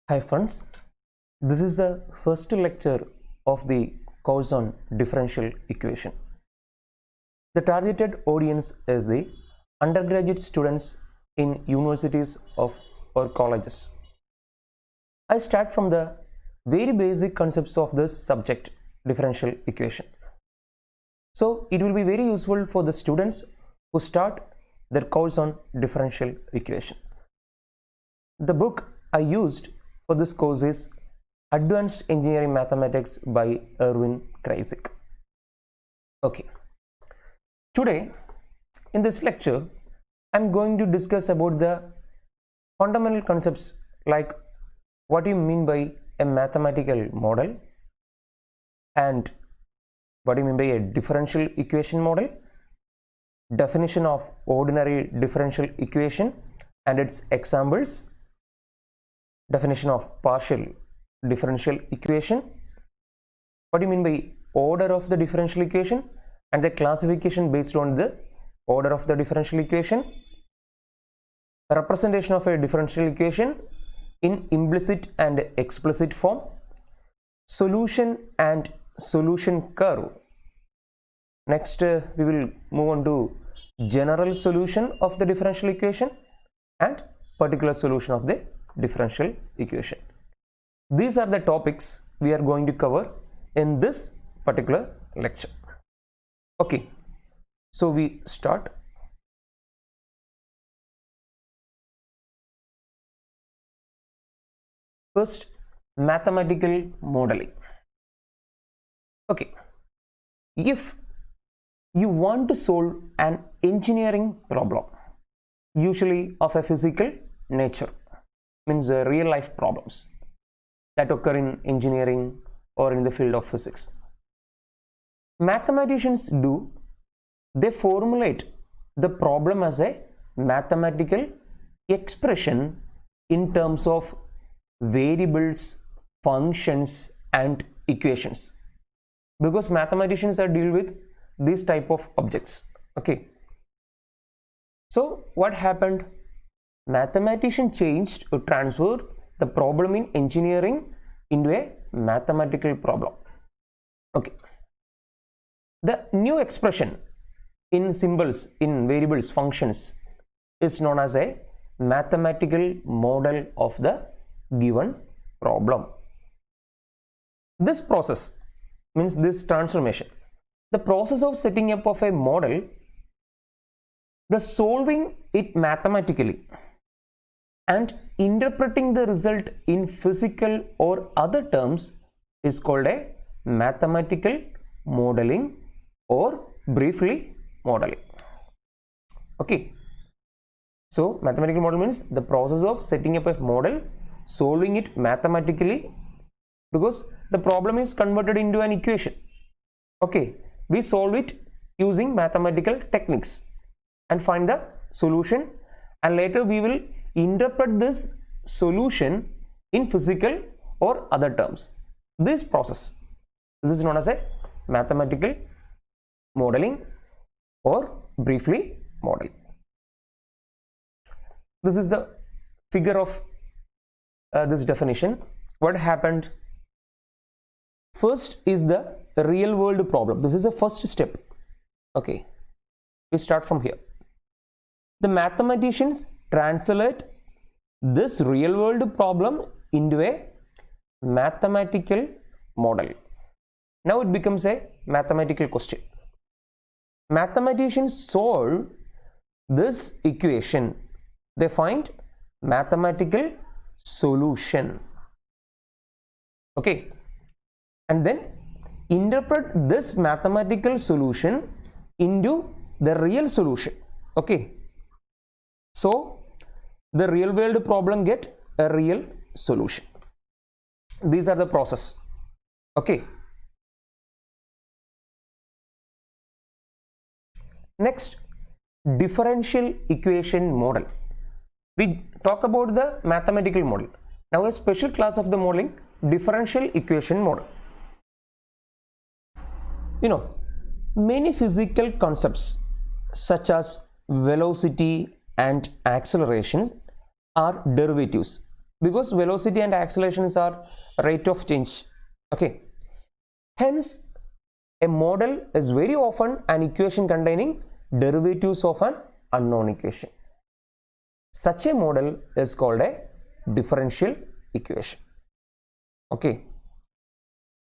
Hi friends, this is the first lecture of the course on differential equation. The targeted audience is the undergraduate students in universities or colleges. I start from the very basic concepts of this subject, differential equation. So it will be very useful for the students who start their course on differential equation. The book I used for this course is Advanced Engineering Mathematics by Erwin Kreisig. Okay. Today, in this lecture, I am going to discuss about the fundamental concepts like what do you mean by a mathematical model and what do you mean by a differential equation model, definition of ordinary differential equation and its examples, definition of partial differential equation, what do you mean by order of the differential equation and the classification based on the order of the differential equation, representation of a differential equation in implicit and explicit form, solution and solution curve. Next we will move on to general solution of the differential equation and particular solution of the differential equation. These are the topics we are going to cover in this particular lecture. Okay, so we start. First, mathematical modeling. Okay, if you want to solve an engineering problem, usually of a physical nature, means real life problems that occur in engineering or in the field of physics, mathematicians they formulate the problem as a mathematical expression in terms of variables, functions and equations, because mathematicians are deal with these type of objects. Okay, so what happened? Mathematician changed or transferred the problem in engineering into a mathematical problem. Okay, the new expression in symbols, in variables, functions is known as a mathematical model of the given problem. This process means this transformation, the process of setting up of a model, the solving it mathematically and interpreting the result in physical or other terms is called a mathematical modeling or briefly modeling. Okay, so mathematical model means the process of setting up a model, solving it mathematically, because the problem is converted into an equation. Okay, we solve it using mathematical techniques and find the solution, and later we will interpret this solution in physical or other terms. This process, this is known as a mathematical modeling or briefly modeling. This is the figure of this definition. What happened? First is the real world problem. This is the first step. Okay, we start from here. The mathematicians translate this real world problem into a mathematical model. Now it becomes a mathematical question. Mathematicians solve this equation, they find mathematical solution. Okay, and then interpret this mathematical solution into the real solution. Okay, so the real world problem get a real solution. These are the process. Okay, next, differential equation model. We talk about the mathematical model. Now a special class of the modeling, differential equation model. You know, many physical concepts such as velocity and acceleration are derivatives because velocity and accelerations are rate of change. Okay, hence a model is very often an equation containing derivatives of an unknown equation. Such a model is called a differential equation. Okay,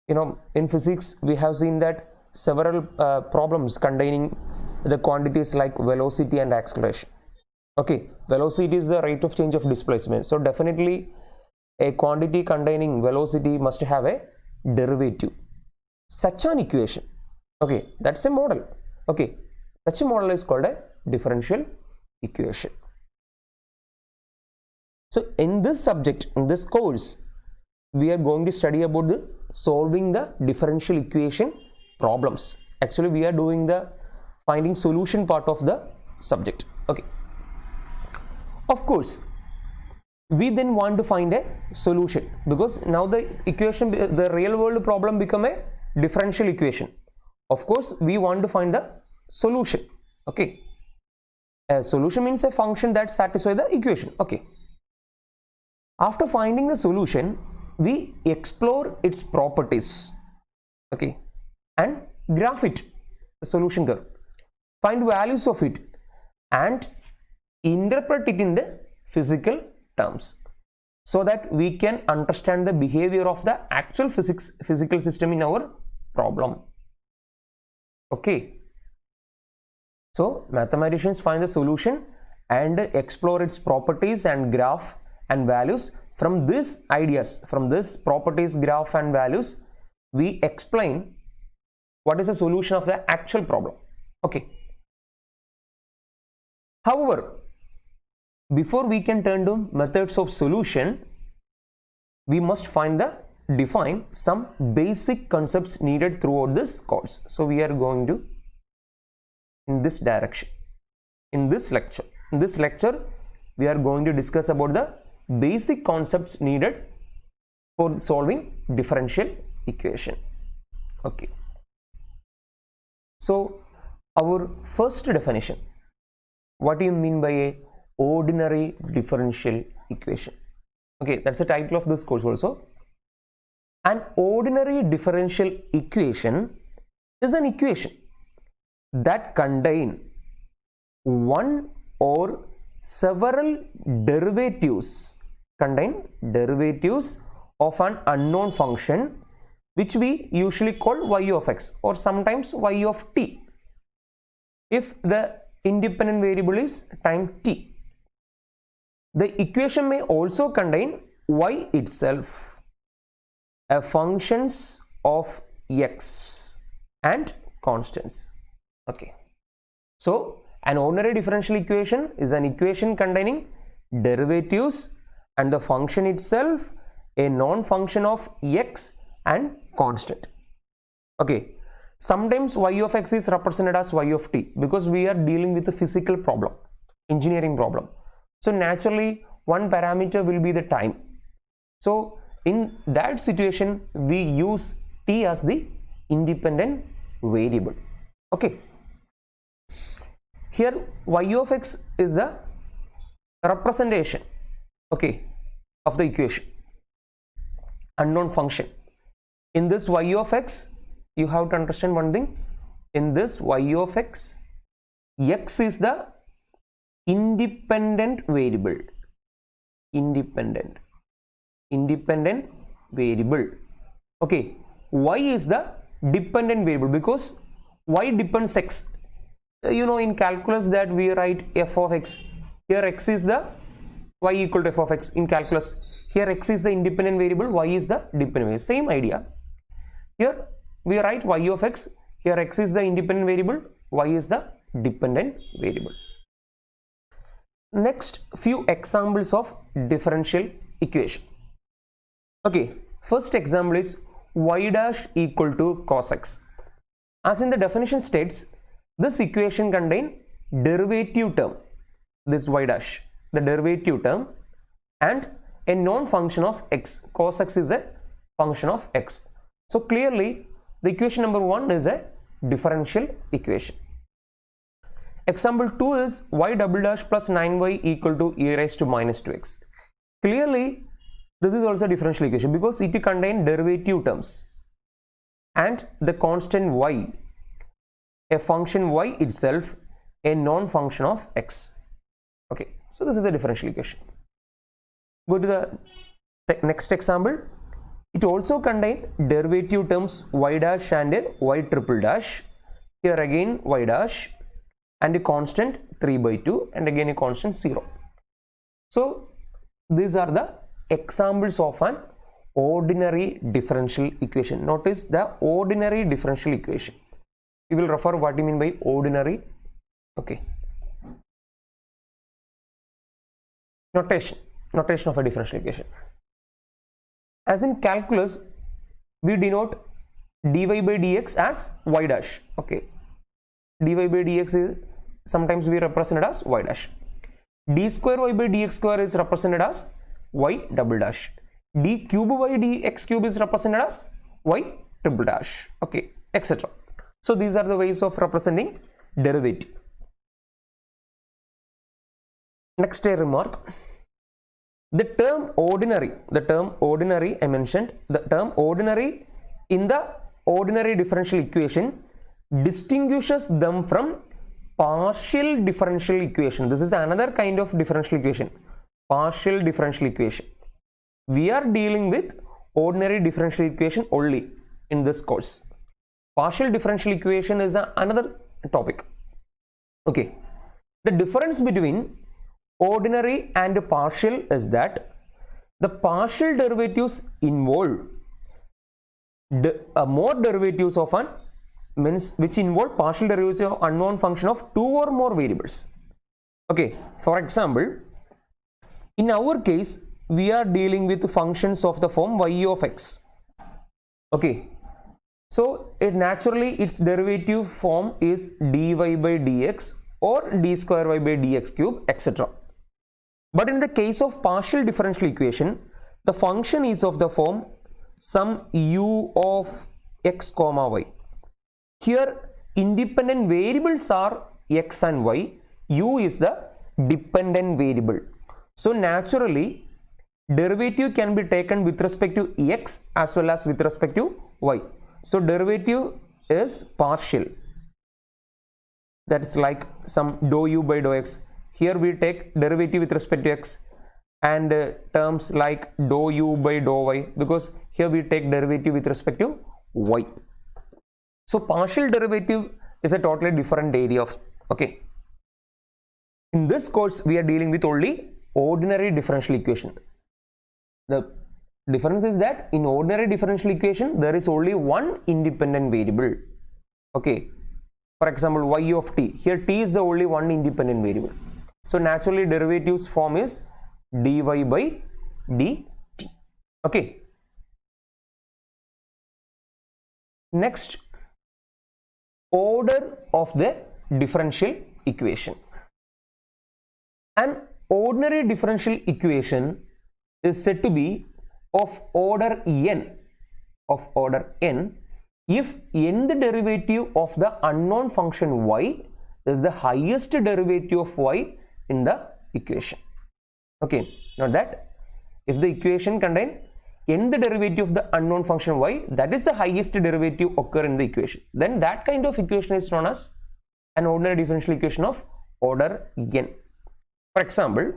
in physics we have seen that several problems containing the quantities like velocity and acceleration. Okay, velocity is the rate of change of displacement, so definitely a quantity containing velocity must have a derivative. Such an equation, okay, that's a model. Okay, such a model is called a differential equation. So in this subject, in this course, we are going to study about the solving the differential equation problems. Actually, we are doing the finding solution part of the subject. Okay, of course we then want to find a solution, because now the equation, the real world problem become a differential equation. Of course we want to find the solution. Okay, a solution means a function that satisfies the equation. Okay, after finding the solution, we explore its properties, okay, and graph it, the solution curve, find values of it and interpret it in the physical terms, so that we can understand the behavior of the actual physical system in our problem. Okay, so mathematicians find the solution and explore its properties and graph and values. From these ideas, from this properties, graph and values, we explain what is the solution of the actual problem. Okay, however, before we can turn to methods of solution, we must define some basic concepts needed throughout this course. So we are going to in this direction. In this lecture we are going to discuss about the basic concepts needed for solving differential equation. Okay, so our first definition, what do you mean by a ordinary differential equation? Okay, that's the title of this course also. An ordinary differential equation is an equation that contain one or several derivatives of an unknown function, which we usually call y of x or sometimes y of t, if the independent variable is time t. The equation may also contain y itself, a functions of x and constants. Okay, so an ordinary differential equation is an equation containing derivatives and the function itself, a non-function of x and constant. Okay, sometimes y of x is represented as y of t because we are dealing with a physical problem, engineering problem. So naturally one parameter will be the time. So in that situation we use t as the independent variable. Okay, here y of x is the representation, okay, of the equation, unknown function. In this y of x, you have to understand one thing. In this y of x, x is the independent variable. Independent variable. Okay, y is the dependent variable because y depends x. In calculus that we write f of x. Here x is the y equal to f of x in calculus. Here x is the independent variable, y is the dependent variable. Same idea. Here we write y of x. Here x is the independent variable, y is the dependent variable. Next, few examples of differential equation. Okay, first example is y dash equal to cos x. As in the definition states, this equation contain derivative term, this y dash, the derivative term, and a non-function of x. Cos x is a function of x. So clearly the equation number 1 is a differential equation. Example 2 is y double dash plus 9y equal to e raised to minus 2x. Clearly This is also a differential equation because it contains derivative terms and the constant y, a function y itself, a non-function of x. Okay, so this is a differential equation. Go to the next example. It also contains derivative terms y dash and y triple dash. Here again y dash and a constant 3/2 and again a constant 0. So these are the examples of an ordinary differential equation. Notice the ordinary differential equation. We will refer what you mean by ordinary. Okay. Notation of a differential equation. As in calculus, we denote dy by dx as y dash. Okay. Dy by dx is sometimes we represent it as y dash. D square y by dx square is represented as y double dash. D cube by dx cube is represented as y triple dash. Okay, etc. So these are the ways of representing derivative. Next a remark. The term ordinary I mentioned, the term ordinary in the ordinary differential equation distinguishes them from partial differential equation. This is another kind of differential equation, partial differential equation. We are dealing with ordinary differential equation only in this course. Partial differential equation is another topic. Okay, the difference between ordinary and partial is that the partial derivatives involve more derivatives of an means which involve partial derivatives of unknown function of two or more variables. Okay, for example, in our case we are dealing with functions of the form y of x. Okay, so naturally its derivative form is dy by dx or d square y by dx cube, etc. But in the case of partial differential equation, the function is of the form some u of x comma y. Here independent variables are x and y, u is the dependent variable. So naturally derivative can be taken with respect to x as well as with respect to y. So derivative is partial. That is like some dou u by dou x. Here we take derivative with respect to x and terms like dou u by dou y, because here we take derivative with respect to y. So partial derivative is a totally different area of, okay. In this course we are dealing with only ordinary differential equation. The difference is that in ordinary differential equation there is only one independent variable. Okay, for example y of t, here t is the only one independent variable. So naturally derivatives form is dy by dt. Okay. Next, order of the differential equation. An ordinary differential equation is said to be of order n, if nth derivative of the unknown function y is the highest derivative of y in the equation. Okay, note that if the equation contains nth derivative of the unknown function y, that is the highest derivative occur in the equation, then that kind of equation is known as an ordinary differential equation of order n. For example,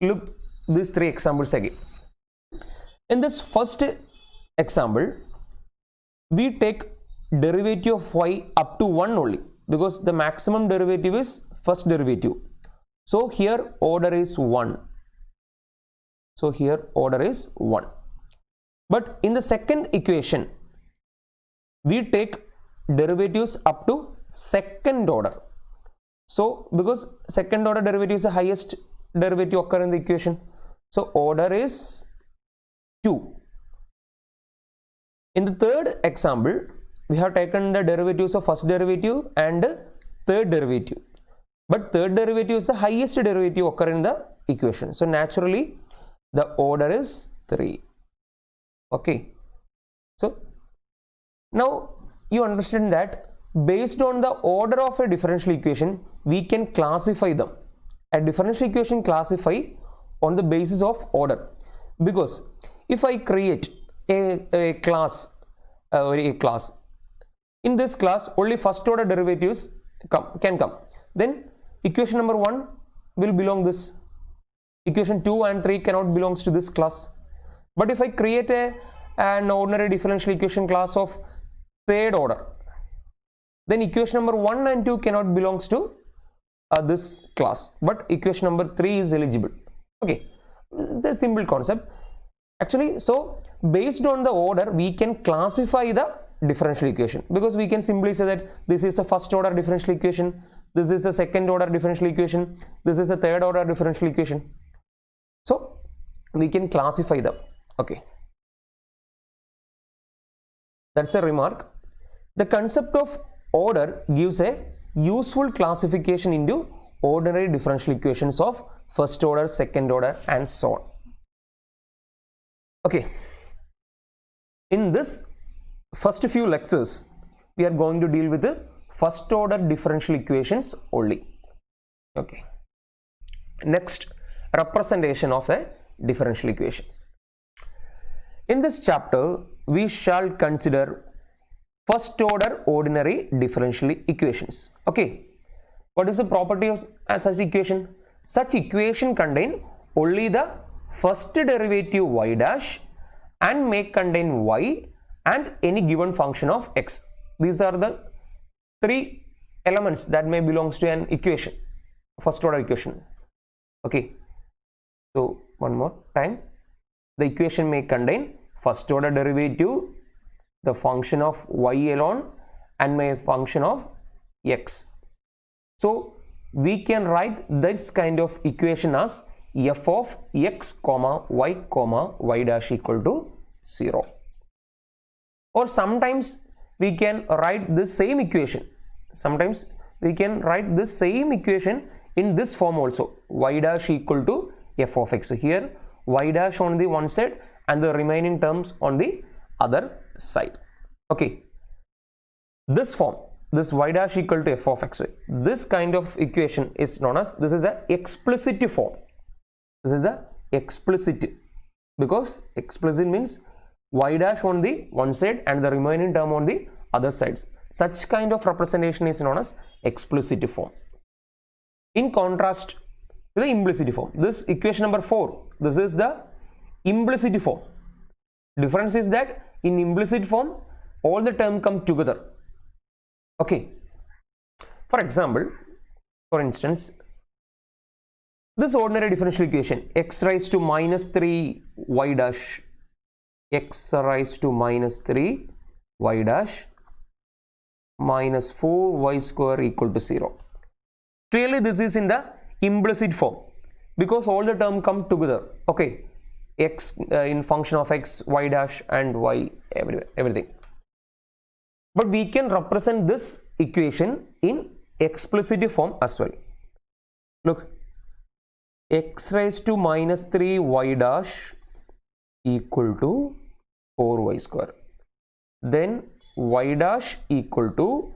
look these three examples again. In this first example, we take derivative of y up to 1 only, because the maximum derivative is first derivative. So here order is 1. But in the second equation, we take derivatives up to second order. So because second order derivative is the highest derivative occur in the equation, so order is 2. In the third example, we have taken the derivatives of first derivative and third derivative, but third derivative is the highest derivative occur in the equation, so naturally the order is 3. Okay, so now you understand that based on the order of a differential equation we can classify them. A differential equation classify on the basis of order, because if I create a class or a class, in this class only first order derivatives can come, then equation number 1 will belong this, equation 2 and 3 cannot belongs to this class. But if I create an ordinary differential equation class of third order, then equation number 1 and 2 cannot belongs to this class, but equation number 3 is eligible. Okay, it's a simple concept actually. So based on the order we can classify the differential equation, because we can simply say that this is a first order differential equation, this is a second order differential equation, this is a third order differential equation. So we can classify them. Okay, that's a remark. The concept of order gives a useful classification into ordinary differential equations of first order, second order, and so on. Okay, in this first few lectures we are going to deal with the first order differential equations only. Okay, next, representation of a differential equation. In this chapter we shall consider first order ordinary differential equations. Okay, what is the property of such equation? Such equation contain only the first derivative y dash and may contain y and any given function of x. These are the three elements that may belongs to an equation, first order equation. Okay, so one more time, the equation may contain first order derivative, the function of y alone, and my function of x. So we can write this kind of equation as f of x comma y dash equal to 0. Or sometimes we can write this same equation, sometimes we can write this same equation in this form also, y dash equal to f of x. So here y dash on the one side and the remaining terms on the other side. Okay, this form, this y dash equal to f of x, this kind of equation is known as, this is a explicit form. This is a explicit, because explicit means y dash on the one side and the remaining term on the other sides. Such kind of representation is known as explicit form. In contrast to the implicit form, this equation number 4, this is the implicit form. Difference is that in implicit form all the terms come together. Okay, for example, for instance, this ordinary differential equation x raised to minus 3 y dash, x raised to minus 3 y dash minus 4 y square equal to 0. Clearly this is in the implicit form, because all the terms come together. Okay, x in function of x, y dash and y, everything. But we can represent this equation in explicit form as well. Look, x raised to minus 3 y dash equal to 4y square. Then y dash equal to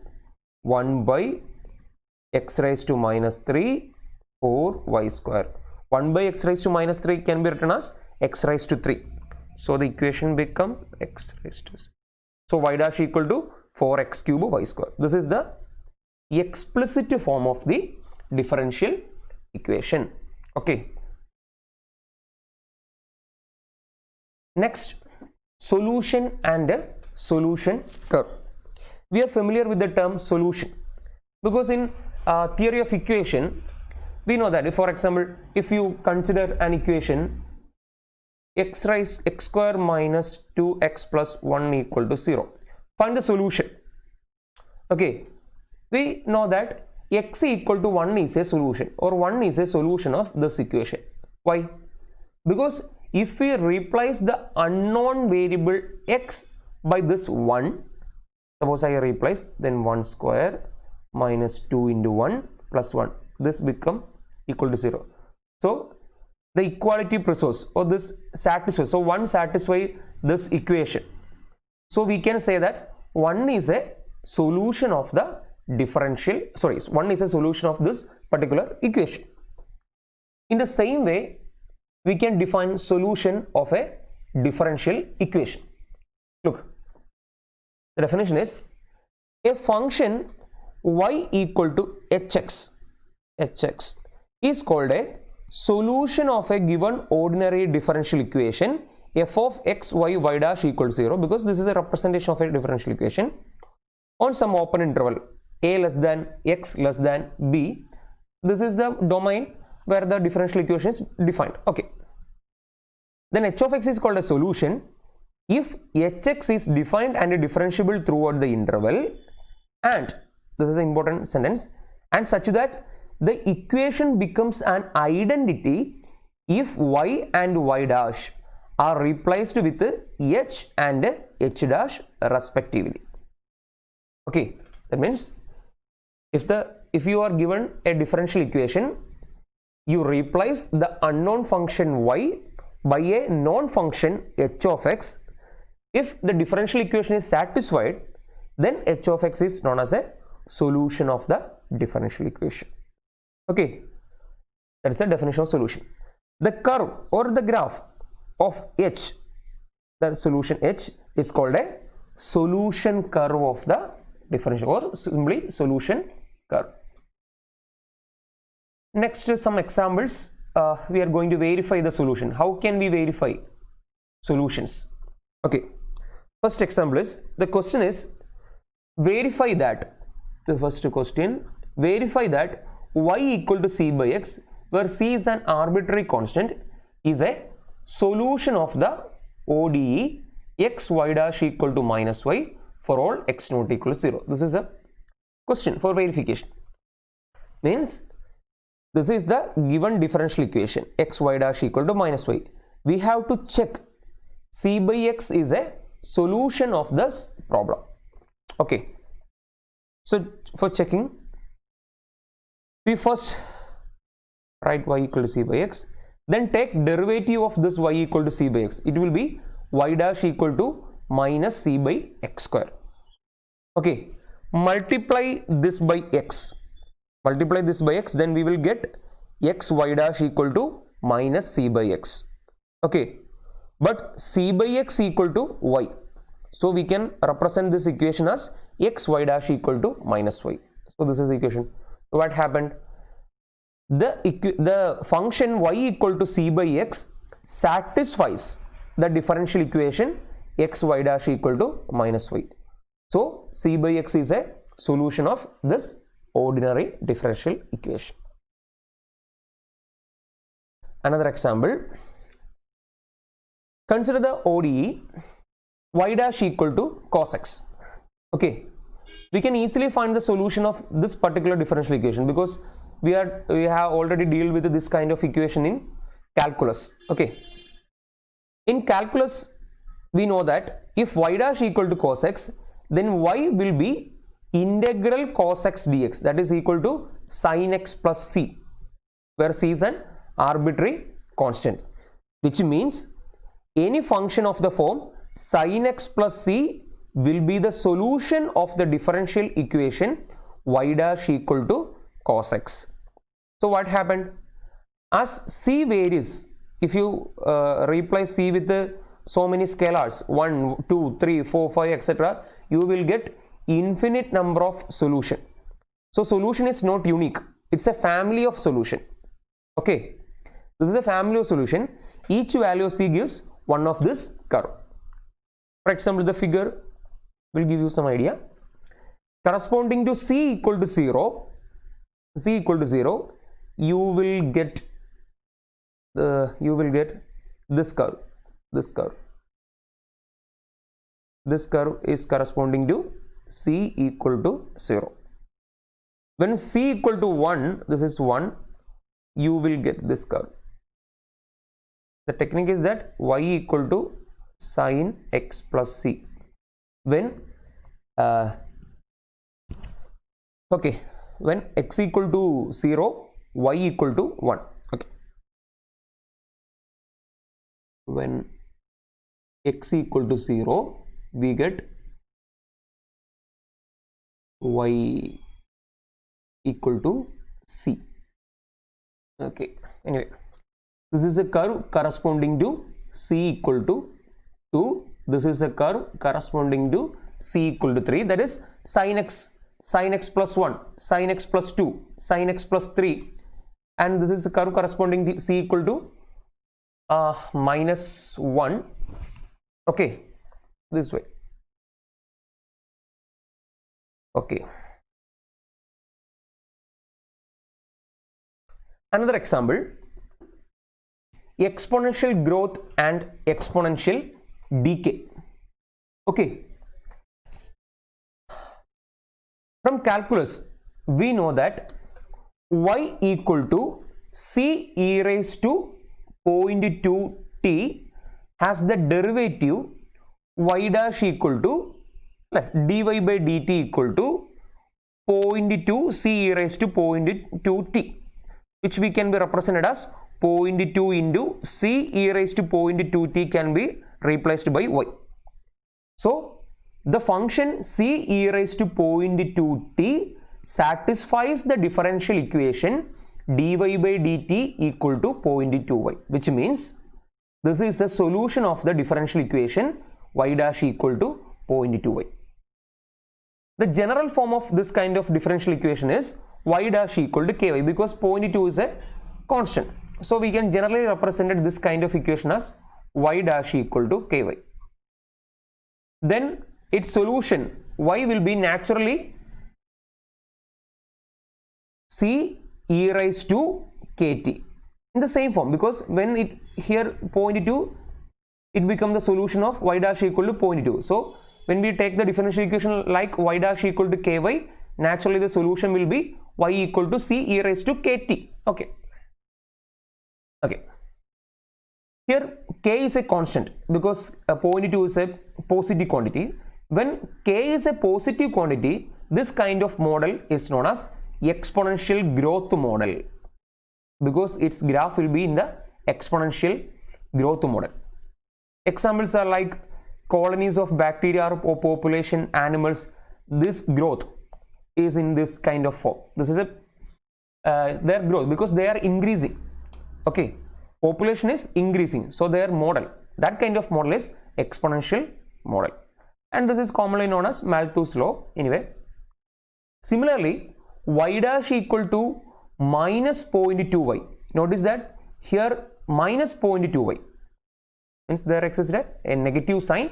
1 by x raised to minus 3 4y square. 1 by x raised to minus 3 can be written as x raised to 3. So the equation become x raised to 6. So y dash equal to 4x cube y square. This is the explicit form of the differential equation. Okay. Next, solution and a solution curve. We are familiar with the term solution because in theory of equation we know that if, for example, if you consider an equation x square minus 2x plus 1 equal to 0, find the solution. Okay, we know that x equal to 1 is a solution, or 1 is a solution of this equation. Why? Because if we replace the unknown variable x by this 1, suppose I replace, then 1 square minus 2 into 1 plus 1, this become equal to 0. So the equality preserves, or this satisfies. So 1 satisfies this equation. So we can say that 1 is a solution of the differential, sorry, 1 is a solution of this particular equation. In the same way, we can define solution of a differential equation. Look, the definition is a function y equal to hx is called a solution of a given ordinary differential equation f of x y y dash equals 0, because this is a representation of a differential equation on some open interval a less than x less than b. This is the domain where the differential equation is defined. Okay, then h of x is called a solution if hx is defined and differentiable throughout the interval, and this is the important sentence, and such that the equation becomes an identity if y and y dash are replaced with h and h dash respectively. Okay, that means if you are given a differential equation, you replace the unknown function y by a known function h of x. If the differential equation is satisfied, then h of x is known as a solution of the differential equation. Okay, that is the definition of solution. The curve or the graph of h, the solution h, is called a solution curve of the differential, or simply solution curve. Next, some examples. We are going to verify the solution. How can we verify solutions? Okay, first example is, the question is, verify that, the first question, verify that y equal to c by x, where c is an arbitrary constant, is a solution of the ODE x y dash equal to minus y for all x not equal to 0. This is a question for verification. Means this is the given differential equation x y dash equal to minus y. We have to check c by x is a solution of this problem. Okay, so for checking, we first write y equal to c by x, then take derivative of this y equal to c by x. It will be y dash equal to minus c by x square. Okay, multiply this by x, then we will get x y dash equal to minus c by x. Okay, but c by x equal to y, so we can represent this equation as x y dash equal to minus y. So this is the equation. So what happened? The function y equal to c by x satisfies the differential equation x y dash equal to minus y. So c by x is a solution of this ordinary differential equation. Another example, consider the ODE y dash equal to cos x. Okay, we can easily find the solution of this particular differential equation, because we have already dealt with this kind of equation in calculus. Okay, in calculus we know that if y dash equal to cos x, then y will be integral cos x dx, that is equal to sin x plus c, where c is an arbitrary constant, which means any function of the form sin x plus c will be the solution of the differential equation y dash equal to cos x. So what happened? As c varies, if you replace c with so many scalars 1, 2, 3, 4, 5, etc., you will get infinite number of solution. So solution is not unique, it's a family of solution. Okay, this is a family of solution. Each value of c gives one of this curve. For example, the figure will give you some idea. Corresponding to c equal to 0, you will get this curve. This curve is corresponding to c equal to 0. When c equal to 1, this is 1, you will get this curve. The technique is that y equal to sin x plus c. When when x equal to 0, y equal to 1. Okay, when x equal to 0, we get y equal to c. Okay, anyway, This is a curve corresponding to c equal to 2. This is a curve corresponding to c equal to 3. That is sin x plus 1, sin x plus 2, sin x plus 3. And this is the curve corresponding to c equal to minus 1. Okay, this way. Okay. Another example, exponential growth and exponential decay. Okay. From calculus, we know that y equal to c e raised to 0.2t has the derivative y dash equal to dy by dt equal to 0.2 c e raised to 0.2t, which we can be represented as 0.2 into c e raised to 0.2t can be replaced by y. So the function c e raised to 0.2t satisfies the differential equation dy by dt equal to 0.2y, which means this is the solution of the differential equation y dash equal to 0.2y. The general form of this kind of differential equation is y dash equal to ky, because 0.2 is a constant. So we can generally represent this kind of equation as y dash equal to ky. Then its solution y will be naturally c e raised to kt in the same form, because when it here 0.2 it becomes the solution of y dash equal to 0.2. So when we take the differential equation like y dash equal to ky, naturally the solution will be y equal to c e raised to kt. Okay. Here k is a constant because 0.2 is a positive quantity. When k is a positive quantity, this kind of model is known as exponential growth model, because its graph will be in the exponential growth model. Examples are like colonies of bacteria or population animals. This growth is in this kind of form. This is their growth because they are increasing. Okay, population is increasing, so their model, that kind of model is exponential model, and this is commonly known as Malthus law. Anyway, similarly, y dash equal to minus 0.2y. Notice that here minus 0.2y means there exists a negative sign.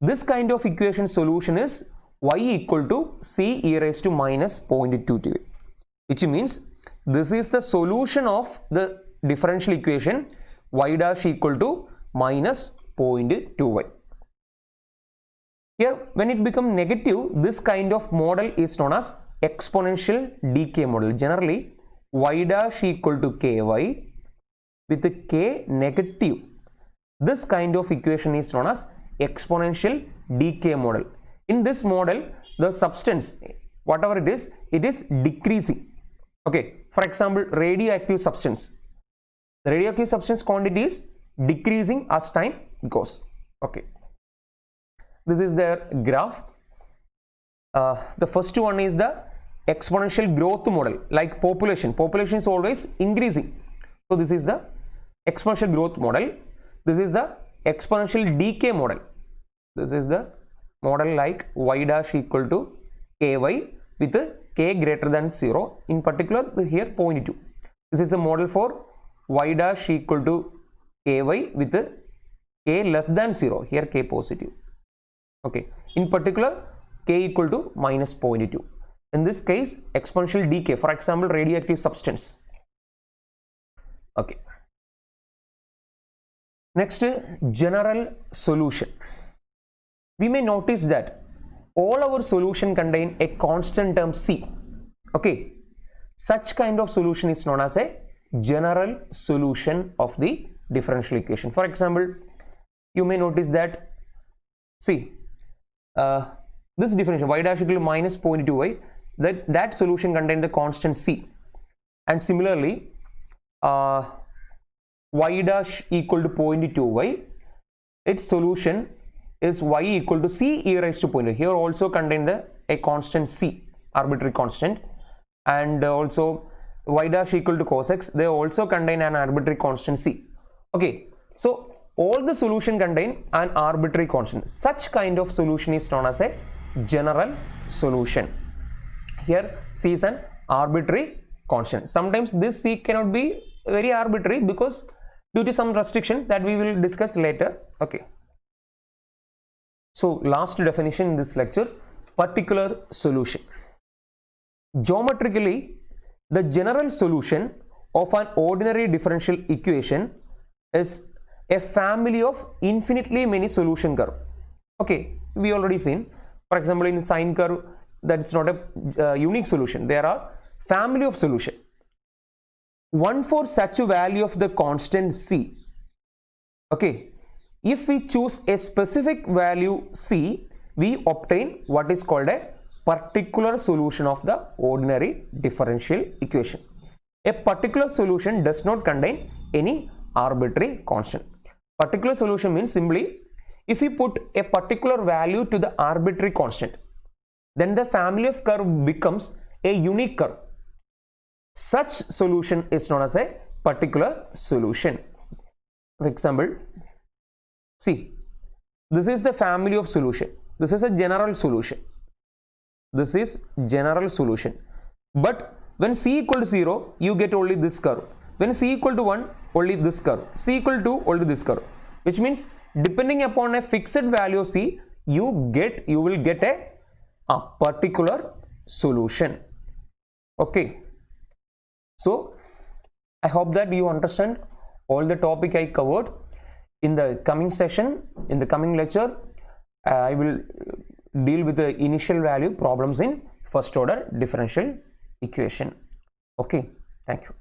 This kind of equation solution is y equal to c e raised to minus 0.2t, which means this is the solution of the differential equation y dash equal to minus 0.2y. Here when it becomes negative, this kind of model is known as exponential decay model. Generally y dash equal to ky with k negative, this kind of equation is known as exponential decay model. In this model, the substance, whatever it is decreasing. Okay, for example, radioactive substance, the radioactive substance quantity is decreasing as time goes. Okay, this is their graph. The first one is the exponential growth model, like population is always increasing, so this is the exponential growth model. This is the exponential decay model. This is the model like y dash equal to ky with k greater than 0, in particular here 0.2. This is the model for y dash equal to ky with k less than 0, here k positive. Okay, in particular k equal to minus 0.2. In this case, exponential decay, for example, radioactive substance. Okay. Next, general solution. We may notice that all our solution contain a constant term c. Okay, such kind of solution is known as a general solution of the differential equation. For example, you may notice that, see, this differential y dash equal to minus 0.2y, that solution contains the constant c, and similarly y dash equal to 0.2y, its solution is y equal to c e raised to 0.2. Here also contain a constant c, arbitrary constant, and also y dash equal to cos x, they also contain an arbitrary constant c. Okay, so all the solution contain an arbitrary constant. Such kind of solution is known as a general solution. Here c is an arbitrary constant. Sometimes this c cannot be very arbitrary because due to some restrictions that we will discuss later. Okay. So last definition in this lecture, particular solution. Geometrically, the general solution of an ordinary differential equation is a family of infinitely many solution curve. Okay, we already seen. For example, in sine curve, that is not a unique solution. There are family of solution. One for such a value of the constant c. Okay, if we choose a specific value c, we obtain what is called a particular solution of the ordinary differential equation. A particular solution does not contain any arbitrary constant. Particular solution means simply if we put a particular value to the arbitrary constant, then the family of curve becomes a unique curve. Such solution is known as a particular solution. For example, see, this is the family of solution. This is a general solution. This is general solution. But when c equal to 0, you get only this curve. When c equal to 1, only this curve. C equal to 2, only this curve. Which means depending upon a fixed value of c, you will get a particular solution. Okay. So I hope that you understand all the topic I covered. In the coming session, in the coming lecture, I will deal with the initial value problems in first order differential equation. Okay, thank you.